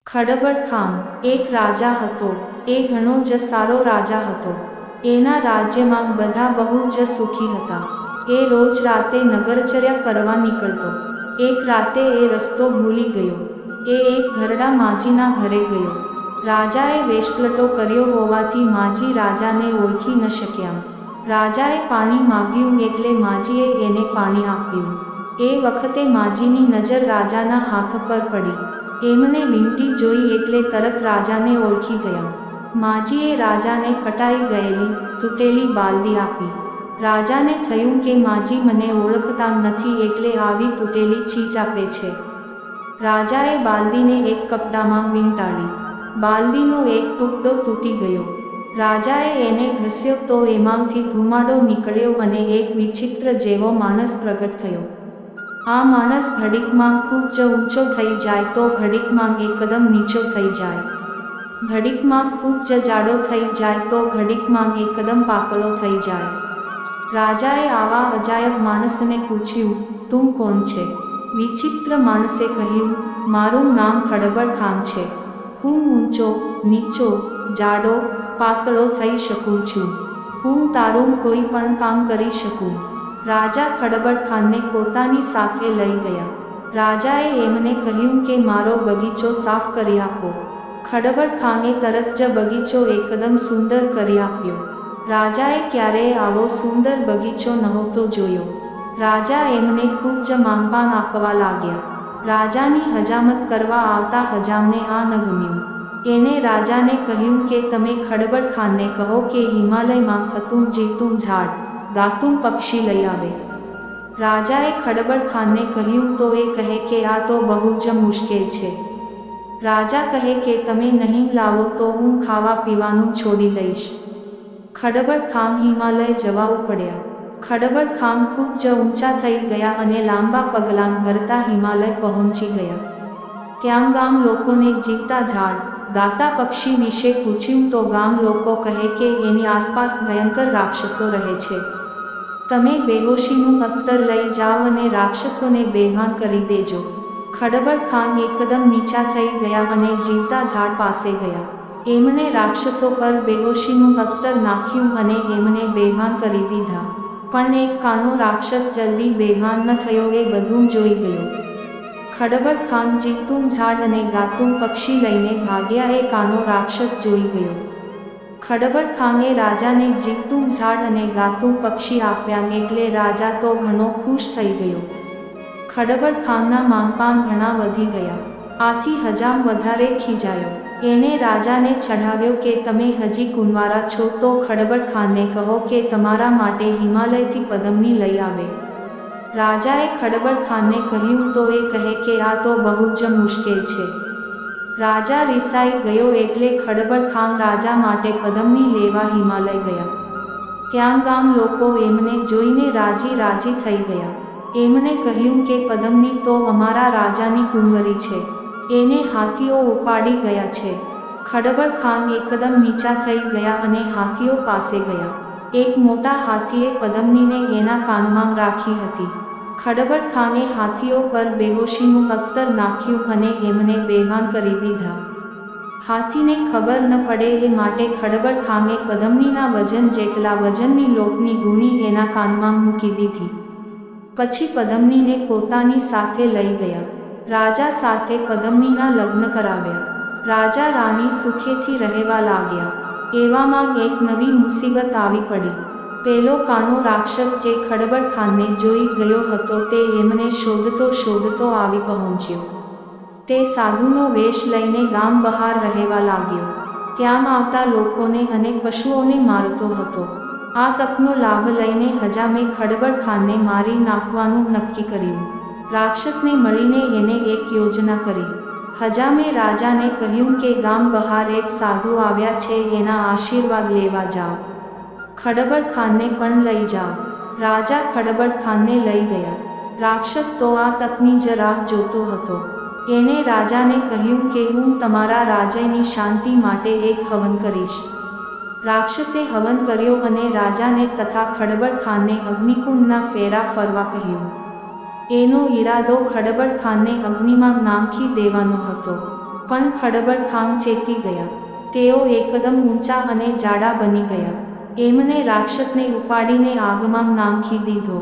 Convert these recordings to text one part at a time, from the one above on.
ખડબડ ખાન એક રાજા હતો। એ ઘણો જ સારો રાજા હતો। એના રાજ્યમાં બધા બહુ જ સુખી હતા। એ રોજ રાતે નગરચર્યા કરવા નીકળતો। એક રાતે એ રસ્તો ભૂલી ગયો। એ એક ઘરડા માજીના ઘરે ગયો। રાજાએ વેશપલટો કર્યો હોવાથી માજી રાજાને ઓળખી ન શક્યા। રાજાએ પાણી માંગ્યું એટલે માજીએ એને પાણી આપ્યું। એ વખતે માજીની નજર રાજાના હાથ પર પડી। એમને વીંટી જોઈ એટલે તરત રાજાને ઓળખી ગયા। માજીએ રાજાને કટાઈ ગયેલી તૂટેલી બાલદી આપી। રાજાને થયું કે માજી મને ઓળખતા નથી એટલે આવી તૂટેલી ચીજ આપે છે। રાજાએ બાલદીને એક કપડામાં વીંટાળી। બાલદીનો એક ટુકડો તૂટી ગયો। રાજાએ એને ઘસ્યો તો એમાંથી ધુમાડો નીકળ્યો અને એક વિચિત્ર જેવો માણસ પ્રગટ થયો। આ માણસ ઘડીકમાં ખૂબ જ ઊંચો થઈ જાય તો ઘડીકમાં એકદમ નીચો થઈ જાય। ઘડીકમાં ખૂબ જ જાડો થઈ જાય તો ઘડીકમાં એકદમ પાતળો થઈ જાય। રાજાએ આવા અજાયબ માણસને પૂછ્યું, તું કોણ છે? વિચિત્ર માણસે કહ્યું, મારું નામ ખડબડ ખાન છે। હું ઊંચો, નીચો, જાડો, પાતળો થઈ શકું છું। હું તારું કોઈ પણ કામ કરી શકું। રાજા ખડબડ ખાનને પોતાની સાથે લઈ ગયા। રાજાએ એમને કહ્યું કે મારો બગીચો સાફ કરી આપો। ખડબડ ખાને તરત જ બગીચો એકદમ સુંદર કરી આપ્યો। રાજાએ ક્યારેય આવો સુંદર બગીચો નહોતો જોયો। રાજા એમને ખૂબ જ માનપાન આપવા લાગ્યા। રાજાની હજામત કરવા આવતા હજામને આ ન ગમ્યું। એને રાજાને કહ્યું કે તમે ખડબડ ખાનને કહો કે હિમાલયમાં થતું જીવતું ઝાડ, ગાતું પક્ષી લઈ આવે। રાજાએ ખડબડ ખાનને કહ્યું તો એ કહે કે આ તો બહુ જ મુશ્કેલ છે। રાજા કહે કે તમે નહીં લાવો તો હું ખાવા પીવાનું છોડી દઈશ। ખડબડ ખાન હિમાલય જવા ઉપડ્યા। ખડબડ ખાન ખૂબ જ ઊંચા થઈ ગયા અને લાંબા પગલાં ભરતા હિમાલય પહોંચી ગયા। ત્યાં ગામ લોકોને જીવતા ઝાડ, ગાતા પક્ષી વિશે પૂછ્યું તો ગામ લોકો કહે કે એની આસપાસ ભયંકર રાક્ષસો રહે છે। તમે બેહોશીનું અત્તર લઈ જાઓ અને રાક્ષસોને બેભાન કરી દેજો। ખડબડ ખાન એકદમ નીચા થઈ ગયા અને જીવતા ઝાડ પાસે ગયા। એમણે રાક્ષસો પર બેહોશીનું અત્તર નાખ્યું અને એમને બેભાન કરી દીધા। પણ એક કાણો રાક્ષસ જલ્દી બેભાન ન થયો એ બધું જોઈ ગયો। ખડબડ ખાન જીવતું ઝાડ અને ગાતું પક્ષી લઈને ભાગ્યા એ કાણો રાક્ષસ જોઈ ગયો। ખડબડ ખાને રાજાને જીવતું ઝાડ અને ગાતું પક્ષી આપ્યા એટલે રાજા તો ઘણો ખુશ થઈ ગયો। ખડબડ ખાનના માનપાન ઘણા વધી ગયા। આથી હજામ વધારે ખીજાયો। એણે રાજાને ચઢાવ્યો કે તમે હજી કુંવારા છો તો ખડબડ ખાનને કહો કે તમારા માટે હિમાલયથી પદમની લઈ આવે। રાજાએ ખડબડ ખાનને કહ્યું તો એ કહે કે આ તો બહુ જ મુશ્કેલ છે। રાજા રિસાઈ ગયો એટલે ખડબડ ખાન રાજા માટે પદમની લેવા હિમાલય ગયા। ત્યાં ગામ લોકો એમને જોઈને રાજી રાજી થઈ ગયા। એમણે કહ્યું કે પદમની તો અમારા રાજાની કુંવરી છે। એને હાથીઓ ઉપાડી ગયા છે। ખડબડ ખાન એકદમ નીચા થઈ ગયા અને હાથીઓ પાસે ગયા। એક મોટા હાથીએ પદમનીને એના કાનમાં રાખી હતી। ખડબડ ખાને હાથીઓ પર બેહોશીનું અત્તર નાખ્યું અને એમને બેભાન કરી દીધા। હાથીને ખબર ન પડે એ માટે ખડબડ ખાને પદમનીના વજન જેટલા વજનની લોટની ગુણી એના કાનમાં મૂકી દીધી। પછી પદમનીને પોતાની સાથે લઈ ગયા। રાજા સાથે પદમનીના લગ્ન કરાવ્યા। રાજા રાણી સુખેથી રહેવા લાગ્યા। એવામાં એક નવી મુસીબત આવી પડી। પેલો કાણો રાક્ષસ જે ખડબડ ખાનને જોઈ ગયો હતો તે એમને શોધતો શોધતો આવી પહોંચ્યો। તે સાધુનો વેશ લઈને ગામ બહાર રહેવા લાગ્યો। ત્યાં આવતા લોકોને અને પશુઓને મારતો હતો। આ તકનો લાભ લઈને હજામે ખડબડ ખાનને મારી નાખવાનું નક્કી કર્યું। રાક્ષસને મળીને એને એક યોજના કરી। હજામે રાજાને કહ્યું કે ગામ બહાર એક સાધુ આવ્યા છે એના આશીર્વાદ લેવા જાઓ। ખડબડ ખાનને પણ લઈ જાઓ। રાજા ખડબડ ખાનને લઈ ગયા। રાક્ષસ તો આ તકની જ રાહ જોતો હતો। એણે રાજાને કહ્યું કે હું તમારા રાજ્યની શાંતિ માટે એક હવન કરીશ। રાક્ષસે હવન કર્યો અને રાજાને તથા ખડબડ ખાનને અગ્નિકુંડના ફેરા ફરવા કહ્યું। એનો ઈરાદો ખડબડ ખાનને અગ્નિમાં નાખી દેવાનો હતો। પણ ખડબડ ખાન ચેતી ગયા. તેઓ એકદમ ઊંચા અને જાડા બની ગયા. એમણે રાક્ષસને ઉપાડીને આગમાં નાખી દીધો.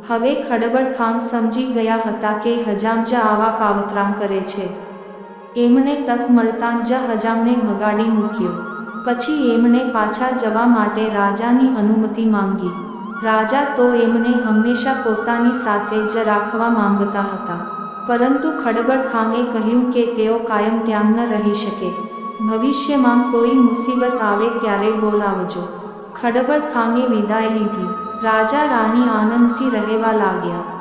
હવે ખડબડ ખાન સમજી ગયા હતા કે હજામ જ આવા કાવતરાં કરે છે. એમણે તક મળતાં જ હજામને ભગાડી મૂક્યો. પછી એમણે પાછા જવા માટે રાજાની અનુમતિ માંગી. રાજા તો એમને હંમેશા પોતાની સાથે જ રાખવા માંગતા હતા. પરંતુ ખડબડ ખાને કહ્યું કે તેઓ કાયમ ત્યાં ન રહી શકે. ભવિષ્યમાં કોઈ મુસીબત આવે ત્યારે બોલાવજો. ખડબડ ખાને વિદાય લીધી. રાજા રાણી આનંદથી રહેવા લાગ્યા.